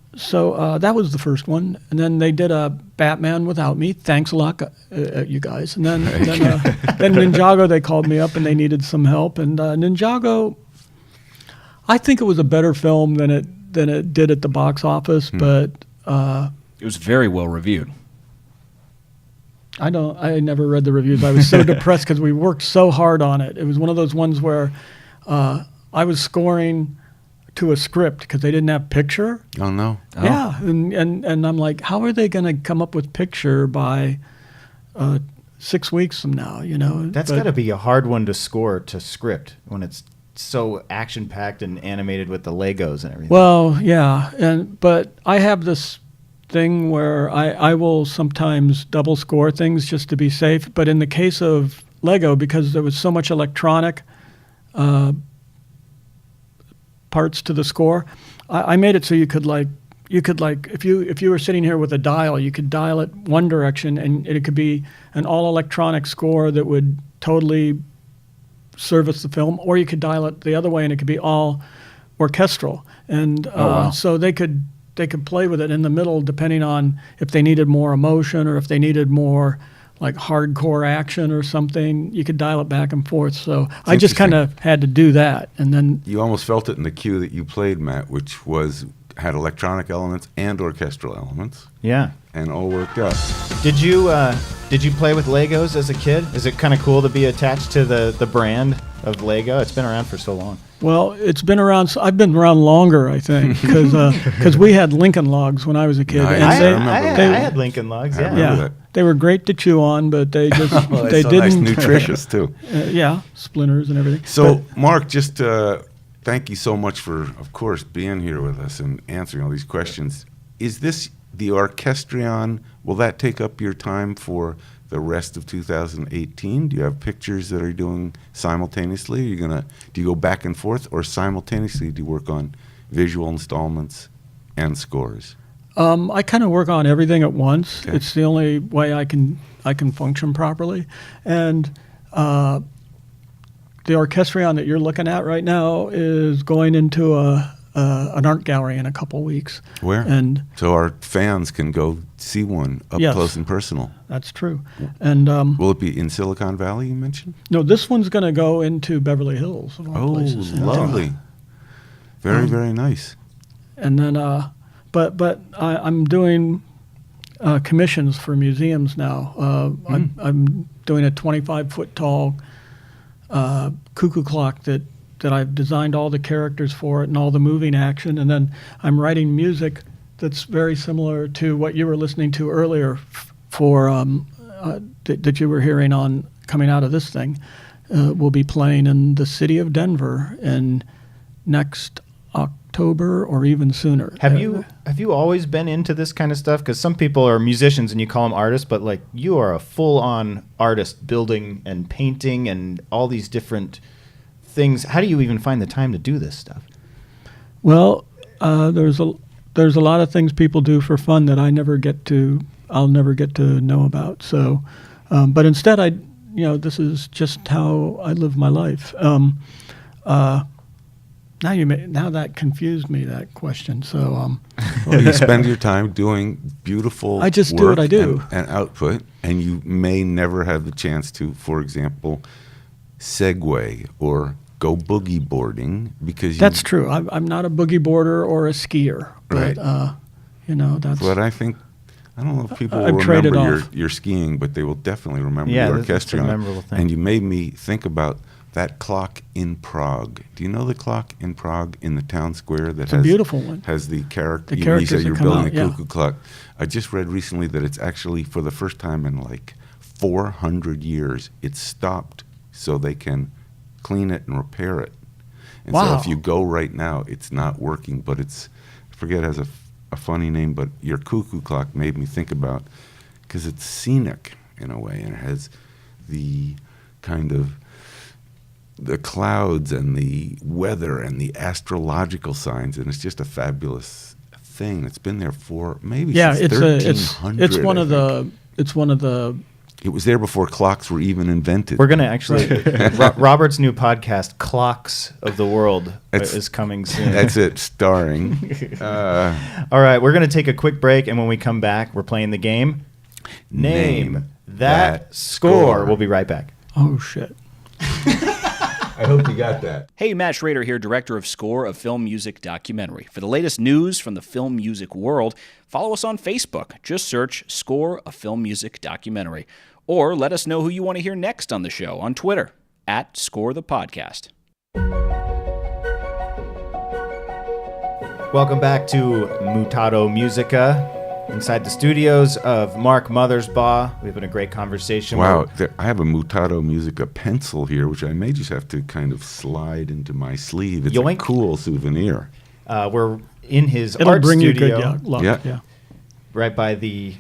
that was the first one, and then they did a Batman Without Me. Thanks a lot, you guys. And then Ninjago, they called me up and they needed some help. And Ninjago, I think it was a better film than it did at the box office, but It was very well reviewed. I never read the reviews. I was so depressed because we worked so hard on it. It was one of those ones where I was scoring to a script because they didn't have picture. Oh no. Yeah, and I'm like, how are they going to come up with picture by 6 weeks from now? You know, That's got to be a hard one to score to script when it's so action packed and animated with the Legos and everything. Well, yeah, but I have this thing where I will sometimes double score things just to be safe. But in the case of Lego, because there was so much electronic parts to the score, I made it so you could if you were sitting here with a dial, you could dial it one direction, and it could be an all electronic score that would totally service the film, or you could dial it the other way, and it could be all orchestral. And so they could play with it in the middle, depending on if they needed more emotion or if they needed more like hardcore action or something. You could dial it back and forth. So I just kind of had to do that, and then you almost felt it in the cue that you played, Matt, which had electronic elements and orchestral elements. Yeah, and all worked out. Did you play with Legos as a kid? Is it kind of cool to be attached to the brand of Lego? It's been around for so long. Well, it's been around. I've been around longer, I think, because we had Lincoln Logs when I was a kid. Nice. And I had Lincoln Logs. Yeah, that. They were great to chew on, but they just they so didn't nice, nutritious too. Yeah, splinters and everything. So, Mark, just thank you so much for, of course, being here with us and answering all these questions. Is this the Orchestrion? Will that take up your time for the rest of 2018? Do you have pictures that are doing simultaneously? Do you go back and forth, or simultaneously do you work on visual installments and scores? I kind of work on everything at once. Okay. It's the only way I can function properly. And the Orchestrion that you're looking at right now is going into an art gallery in a couple weeks. Where? And so our fans can go see one up close and personal. That's true. And will it be in Silicon Valley, you mentioned? No, this one's going to go into Beverly Hills, of all places. Lovely. Very, very nice. And then, but I'm doing commissions for museums now. I'm doing a 25-foot tall cuckoo clock that I've designed all the characters for it and all the moving action, and then I'm writing music that's very similar to what you were listening to earlier for that you were hearing on coming out of this thing. We'll be playing in the city of Denver in next October or even sooner. Have you always been into this kind of stuff? Because some people are musicians and you call them artists, but like you are a full-on artist, building and painting and all these different things. How do you even find the time to do this stuff? Well, there's a lot of things people do for fun that I'll never get to know about. So, but instead, this is just how I live my life. Now that confused me, that question. So, well, you spend your time doing beautiful I just work do what I do. And output, and you may never have the chance to, for example, segue or go boogie boarding because that's true. I'm not a boogie boarder or a skier, but right. That's what I think. I don't know if people will remember your skiing, but they will definitely remember the Orchestrion. A memorable thing. And you made me think about that clock in Prague. Do you know the clock in Prague in the town square that has a beautiful one? Has the character. You said you're building a cuckoo clock. I just read recently that it's actually for the first time in like 400 years it's stopped so they can clean it and repair it. And so if you go right now, it's not working, but it's, I forget, it has a funny name, but your cuckoo clock made me think about, because it's scenic in a way, and it has the kind of the clouds and the weather and the astrological signs, and it's just a fabulous thing. It's been there for maybe since 1300. It's one of the. It was there before clocks were even invented. We're going to actually, Robert's new podcast, Clocks of the World, is coming soon. That's it, starring. All right, we're going to take a quick break, and when we come back, we're playing the game. Name that score. We'll be right back. Oh, shit. I hope you got that. Hey, Matt Schrader here, director of Score, a film music documentary. For the latest news from the film music world, follow us on Facebook. Just search Score, a film music documentary. Or let us know who you want to hear next on the show on Twitter, @ScoreThePodcast. Welcome back to Mutato Musica. Inside the studios of Mark Mothersbaugh. We've been a great conversation. Wow, I have a Mutato Musica pencil here, which I may just have to kind of slide into my sleeve. It's a cool souvenir. We're in his It'll art bring studio. You good luck. Yeah. right by the.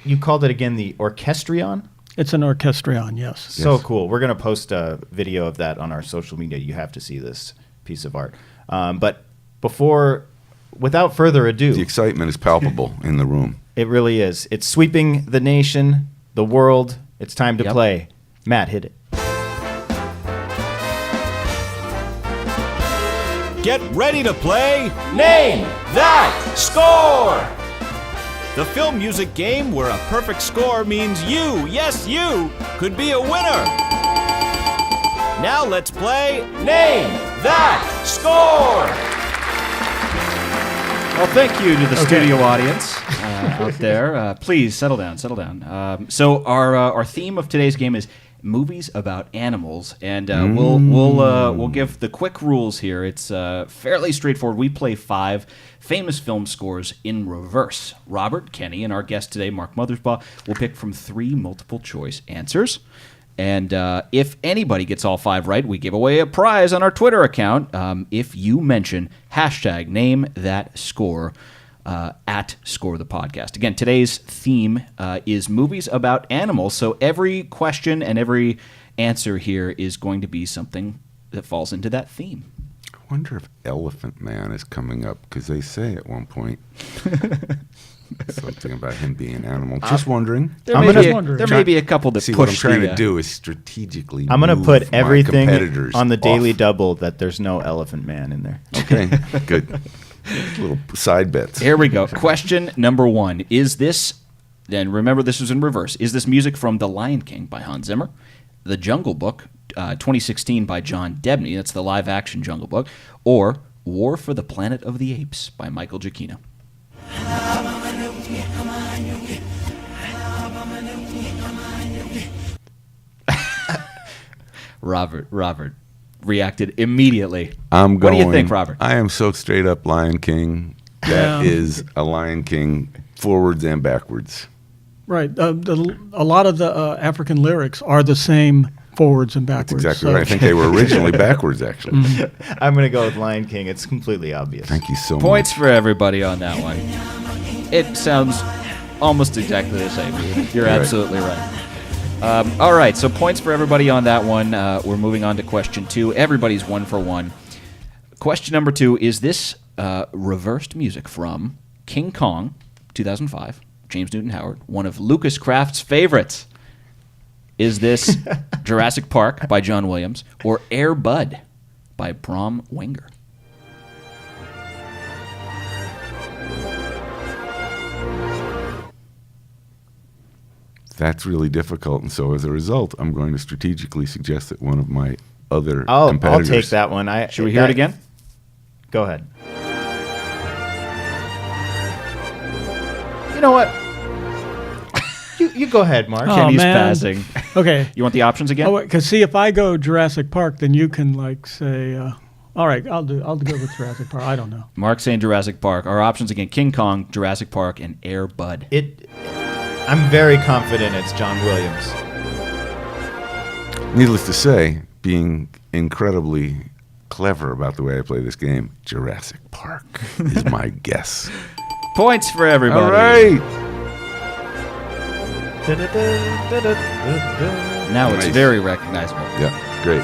You called it again the Orchestrion? It's an Orchestrion, yes. So cool. We're going to post a video of that on our social media. You have to see this piece of art. But without further ado. The excitement is palpable in the room. It really is. It's sweeping the nation, the world. It's time to play. Matt, hit it. Get ready to play Name That Score! The film music game where a perfect score means you, yes you, could be a winner. Now let's play Name That Score! Well, thank you to the studio audience out there. Please settle down. So our theme of today's game is movies about animals, and we'll give the quick rules here. It's fairly straightforward. We play 5 famous film scores in reverse. Robert, Kenny, and our guest today, Mark Mothersbaugh, will pick from 3 multiple choice answers. And if anybody gets all 5 right, we give away a prize on our Twitter account if you mention hashtag name that score at Score the Podcast. Again, today's theme is movies about animals, so every question and every answer here is going to be something that falls into that theme. I wonder if Elephant Man is coming up, because they say at one point something about him being an animal. Just wondering. There may be a couple that See, push what I'm trying the, to do is strategically I'm going to put everything on the Daily off. Double that there's no Elephant Man in there. Okay, good. Little side bets. Here we go. Question number 1. Is this, and remember this was in reverse, is this music from The Lion King by Hans Zimmer, The Jungle Book, 2016 by John Debney, that's the live-action Jungle Book, or War for the Planet of the Apes by Michael Giacchino? Robert reacted immediately. What do you think, Robert? I am so straight up Lion King. That is a Lion King forwards and backwards. Right. A lot of the African lyrics are the same forwards and backwards. That's exactly right. I think they were originally backwards, actually. I'm going to go with Lion King. It's completely obvious. Thank you so much. Points for everybody on that one. It sounds almost exactly the same. You're absolutely right. All right, so points for everybody on that one. We're moving on to question 2. Everybody's 1 for 1. Question number 2, is this reversed music from King Kong, 2005, James Newton Howard, one of Lucas Kraft's favorites? Is this Jurassic Park by John Williams or Air Bud by Bram Wenger? That's really difficult, and so as a result, I'm going to strategically suggest that one of my other I'll competitors... take that one. Should we hear it again? Go ahead. You know what? You go ahead, Mark. Kenny's passing. Okay. You want the options again? Oh, because see, if I go Jurassic Park, then you can say, all right, I'll go with Jurassic Park. I don't know. Mark saying Jurassic Park. Our options again: King Kong, Jurassic Park, and Air Bud. I'm very confident it's John Williams. Needless to say, being incredibly clever about the way I play this game, Jurassic Park is my guess. Points for everybody. All right. Now it's very recognizable. Yeah, great.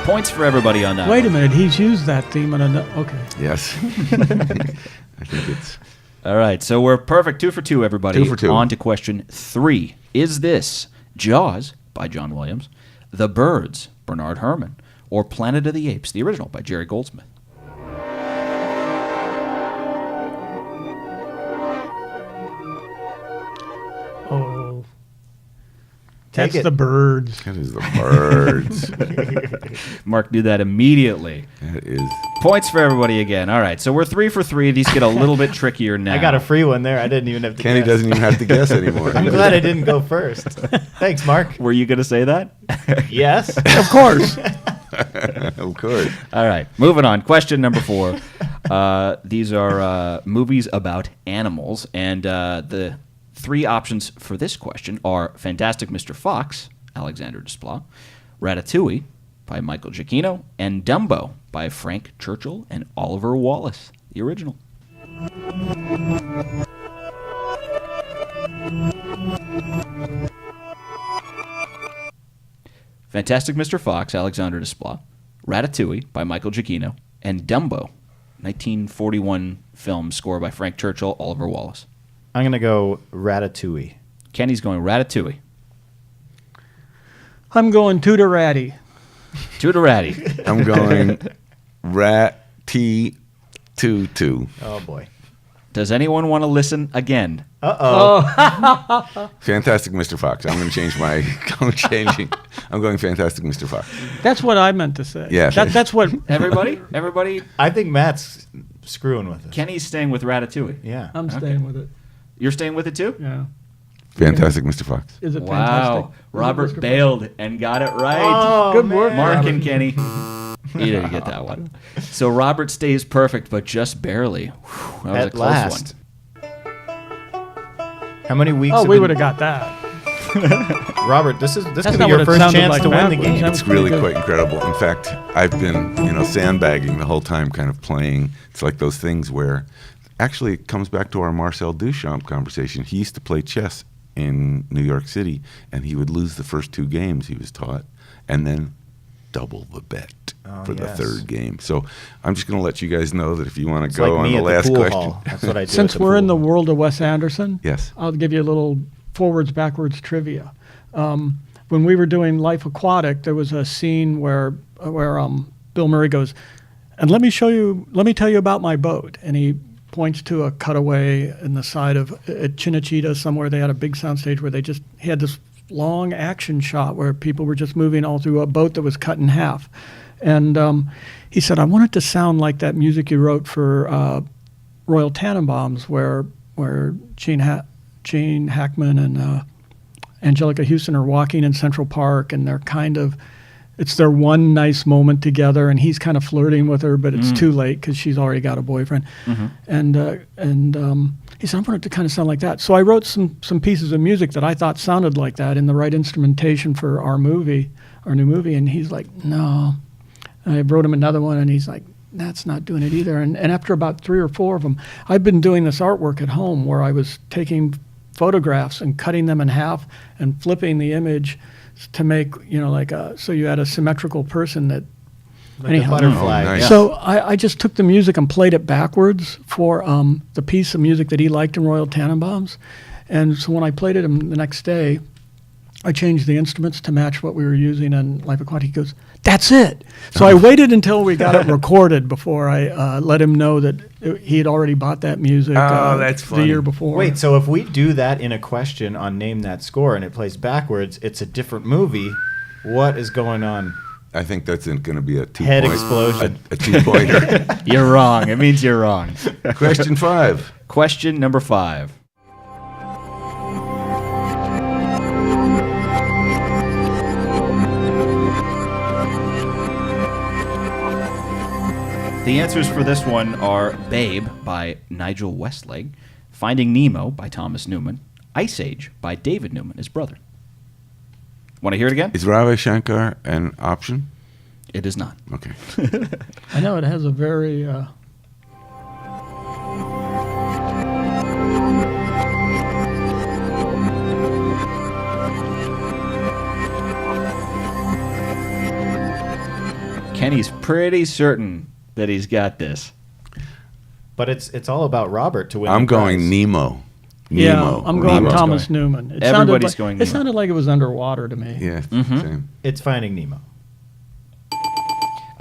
Points for everybody on that. Wait a minute, he's used that theme in another. Okay. Yes. I think it's... All right, so we're perfect. 2 for 2, everybody. 2 for 2. On to question 3. Is this Jaws by John Williams, The Birds, Bernard Herrmann, or Planet of the Apes, the original by Jerry Goldsmith? Oh. Take That's it. The Birds. That is The Birds. Mark knew that immediately. That is... Points for everybody again. All right, so we're 3 for 3. These get a little bit trickier now. I got a free one there. I didn't even have to Kenny guess. doesn't even have to guess anymore. I'm glad I didn't go first. Thanks, Mark. Were you going to say that? Yes. Of course. Of course. All right, moving on. Question number 4. These are movies about animals, and the 3 options for this question are Fantastic Mr. Fox, Alexander Desplat, Ratatouille by Michael Giacchino, and Dumbo by Frank Churchill and Oliver Wallace, the original. Fantastic Mr. Fox, Alexander Desplat, Ratatouille by Michael Giacchino, and Dumbo, 1941 film score by Frank Churchill, Oliver Wallace. I'm going to go Ratatouille. Kenny's going Ratatouille. I'm going Tutorati. Tutorati. I'm going Rat-T-Tutu. Oh, boy. Does anyone want to listen again? Uh-oh. Fantastic Mr. Fox. I'm going to change my... I'm going Fantastic Mr. Fox. That's what I meant to say. Yeah. That's what... Everybody? I think Matt's screwing with it. Kenny's staying with Ratatouille. Yeah. I'm staying with it. You're staying with it too? Yeah. Fantastic Mr. Fox. Is it Wow. fantastic? Robert bailed and got it right. Oh, Good work, Mark Robert. and Kenny. You didn't get that one. So Robert stays perfect, but just barely. Whew, that was a At close last. one. How many weeks? Oh, we would have got that. Robert, this could not be what your it first sounded chance like to win the backwards. game. That It's was pretty really good. quite incredible. In fact, I've been, sandbagging the whole time, kind of playing. It's like those things where, actually, it comes back to our Marcel Duchamp conversation. He used to play chess in New York City, and he would lose the first 2 games he was taught, and then double the bet for the third game. So I'm just going to let you guys know that if you want to go like on me the at last the pool question. hall. That's what I do. Since at the we're in pool the hall. world of Wes Anderson, Yes. I'll give you a little forwards-backwards trivia. When we were doing Life Aquatic, there was a scene where Bill Murray goes, and let me tell you about my boat. And he points to a cutaway in the side of at Chinachita somewhere. They had a big soundstage where he had this long action shot where people were just moving all through a boat that was cut in half. And he said, I want it to sound like that music you wrote for Royal Tenenbaums, where Gene Hackman and Angelica Houston are walking in Central Park, and it's their one nice moment together, and he's kind of flirting with her, but it's too late because she's already got a boyfriend. Mm-hmm. And he said, I want it to kind of sound like that. So I wrote some pieces of music that I thought sounded like that in the right instrumentation for our new movie, and he's like, no. And I wrote him another one, and he's like, that's not doing it either. And after about 3 or 4 of them, I've been doing this artwork at home where I was taking photographs and cutting them in half and flipping the image to make, so you had a symmetrical person that, Like anyhow. a butterfly. Oh, nice. So I just took the music and played it backwards for the piece of music that he liked in Royal Tenenbaums. And so when I played it the next day, I changed the instruments to match what we were using in Life Aquatic. He goes, that's it. So I waited until we got it recorded before I let him know that he had already bought that music that's the funny. year before. Wait, so if we do that in a question on Name That Score and it plays backwards, it's a different movie. What is going on? I think that's going to be a 2 Head point, explosion. A 2-pointer. You're wrong. It means you're wrong. Question 5. Question number 5. The answers for this one are Babe by Nigel Westlake, Finding Nemo by Thomas Newman, Ice Age by David Newman, his brother. Want to hear it again? Is Ravi Shankar an option? It is not. Okay. I know it has a very... Kenny's pretty certain that he's got this. But it's all about Robert to win. I'm the going prize. Nemo. Yeah, Nemo. I'm going Nemo's Thomas going. Newman. It Everybody's sounded like, going It Nemo. sounded like it was underwater to me. Yeah, Mm-hmm. same. It's Finding Nemo.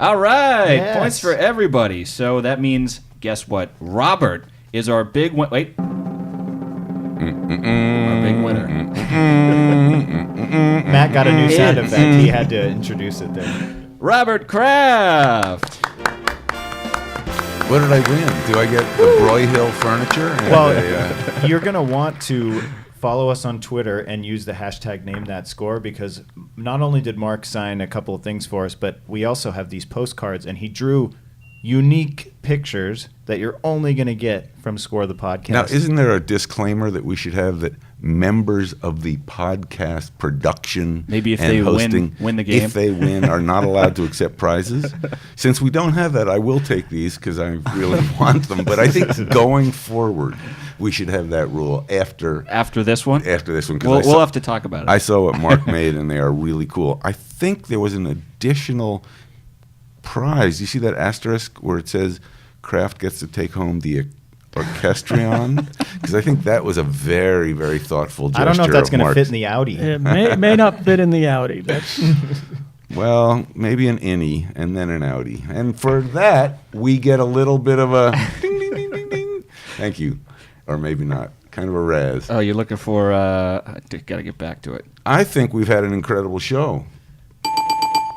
All right, Yes. points for everybody. So that means, guess what? Robert is our big win. Wait. Our big winner. Matt got a new sound Is. effect. He had to introduce it there. Robert Kraft. What did I win? Do I get the Broyhill furniture? And Well, you're going to want to follow us on Twitter and use the hashtag #NameThatScore, because not only did Mark sign a couple of things for us, but we also have these postcards, and he drew unique pictures that you're only going to get from Score the Podcast. Now, isn't there a disclaimer that we should have that members of the podcast production maybe if and they hosting, win the game, if they win, are not allowed to accept prizes? Since we don't have that, I will take these because I really want them. But I think going forward, we should have that rule after this one. After this one, we'll have to talk about it. I saw what Mark made, and they are really cool. I think there was an additional prize. You see that asterisk where it says Kraft gets to take home the orchestrion? Because I think that was a very, very thoughtful gesture. I don't know if that's going to fit in the the Audi. It may not fit in the Audi. That's well, maybe an innie and then an Audi. And for that, we get a little bit of a ding, ding, ding, ding, ding. Thank you. Or maybe not. Kind of a razz. Oh, you're looking for... got to get back to it. I think we've had an incredible show.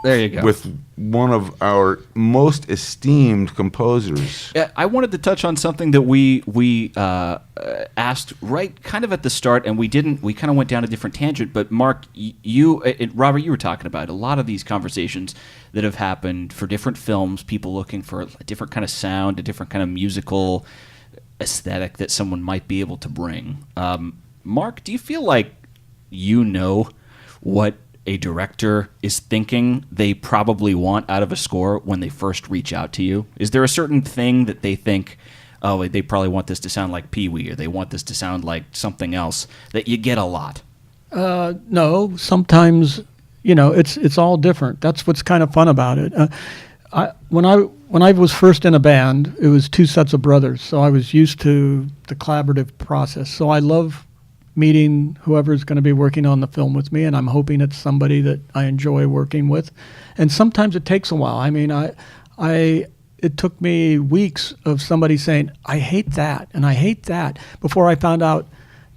There you go. With one of our most esteemed composers. I wanted to touch on something that we asked right kind of at the start, and we didn't. We kind of went down a different tangent. But Mark, Robert, you were talking about a lot of these conversations that have happened for different films, people looking for a different kind of sound, a different kind of musical aesthetic that someone might be able to bring. Mark, do you feel like you know what a director is thinking they probably want out of a score when they first reach out to you? Is there a certain thing that they think, oh, they probably want this to sound like Pee Wee, or they want this to sound like something else, that you get a lot? No, sometimes, it's all different. That's what's kind of fun about it. When I was first in a band, it was two sets of brothers, so I was used to the collaborative process. So I love meeting whoever's going to be working on the film with me, and I'm hoping it's somebody that I enjoy working with. And sometimes it takes a while. I mean, it took me weeks of somebody saying, I hate that, and I hate that, before I found out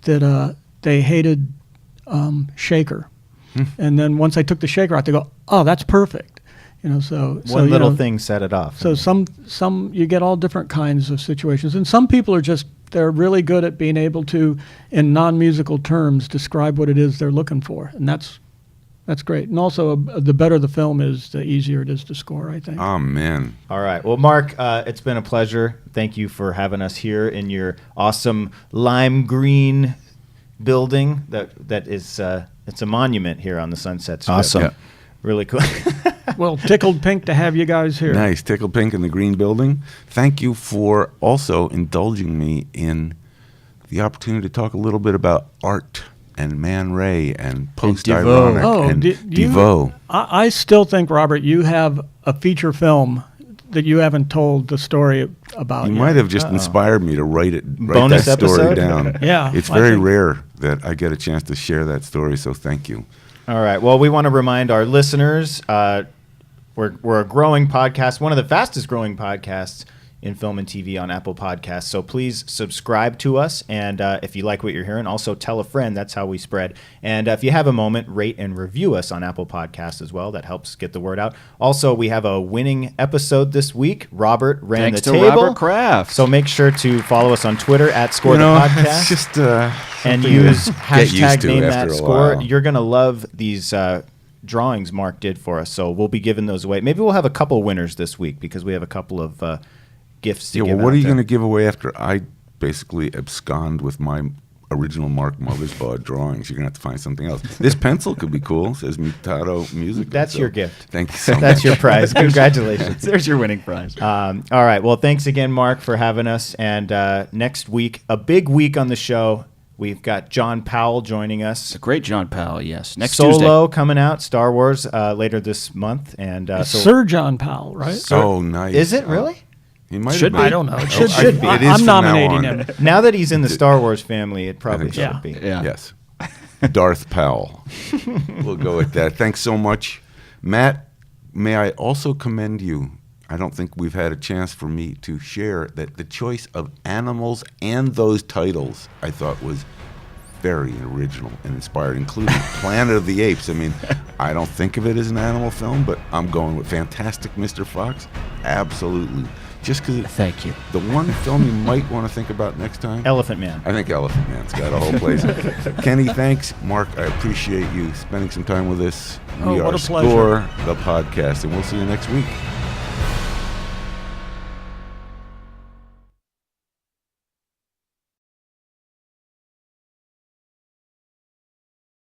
that they hated Shaker. And then once I took the Shaker out, they go, oh, that's perfect. So one little thing set it off. So some you get all different kinds of situations, and some people are they're really good at being able to, in non-musical terms, describe what it is they're looking for, and that's great. And also, the better the film is, the easier it is to score, I think. Oh, man. All right. Well, Mark, it's been a pleasure. Thank you for having us here in your awesome lime green building. That is it's a monument here on the Sunset Strip. Awesome. Yeah. Really cool. Well, tickled pink to have you guys here. Nice. Tickled pink in the green building. Thank you for also indulging me in the opportunity to talk a little bit about art and Man Ray and post-ironic and Devo. I still think, Robert, you have a feature film that you haven't told the story about. You yet. might have just inspired me to write Bonus that story episode? down. Yeah. It's very rare that I get a chance to share that story, so thank you. All right. Well, we want to remind our listeners, we're a growing podcast, one of the fastest growing podcasts in film and TV on Apple Podcasts. So please subscribe to us. And if you like what you're hearing, also tell a friend. That's how we spread. And if you have a moment, rate and review us on Apple Podcasts as well. That helps get the word out. Also, we have a winning episode this week. Robert ran Thanks the to table. Robert Kraft. So make sure to follow us on Twitter at Score the Podcast. It's just and something use to get used hashtag to name after that a score. while. You're going to love these drawings Mark did for us. So we'll be giving those away. Maybe we'll have a couple winners this week because we have a couple of gifts to give well, what out are you there. going to give away after I basically abscond with my original Mark Mothersbaugh drawings? You're going to have to find something else. This pencil could be cool. It says Mutado Music. That's your gift. Thank you so much. That's your prize. Congratulations. There's your winning prize. All right. Well, thanks again, Mark, for having us. And next week, a big week on the show. We've got John Powell joining us. The great John Powell, yes. Next Solo Tuesday. coming out, Star Wars later this month. And Sir John Powell, right? Oh, nice. Is it really? He might Should have been. I don't know. It Oh, should be. It is I'm from now nominating on. him. Now that he's in the Star Wars family, it probably think should so. be. Yeah. Yes. Darth Powell. We'll go with that. Thanks so much. Matt, may I also commend you? I don't think we've had a chance for me to share that the choice of animals and those titles I thought was very original and inspired, including Planet of the Apes. I mean, I don't think of it as an animal film, but I'm going with Fantastic Mr. Fox. Absolutely. Just because Thank you. the one film you might want to think about next time, Elephant Man. I think Elephant Man's got a whole place. Kenny, thanks. Mark, I appreciate you spending some time with us. Oh, We what are a pleasure. Score the Podcast, and we'll see you next week.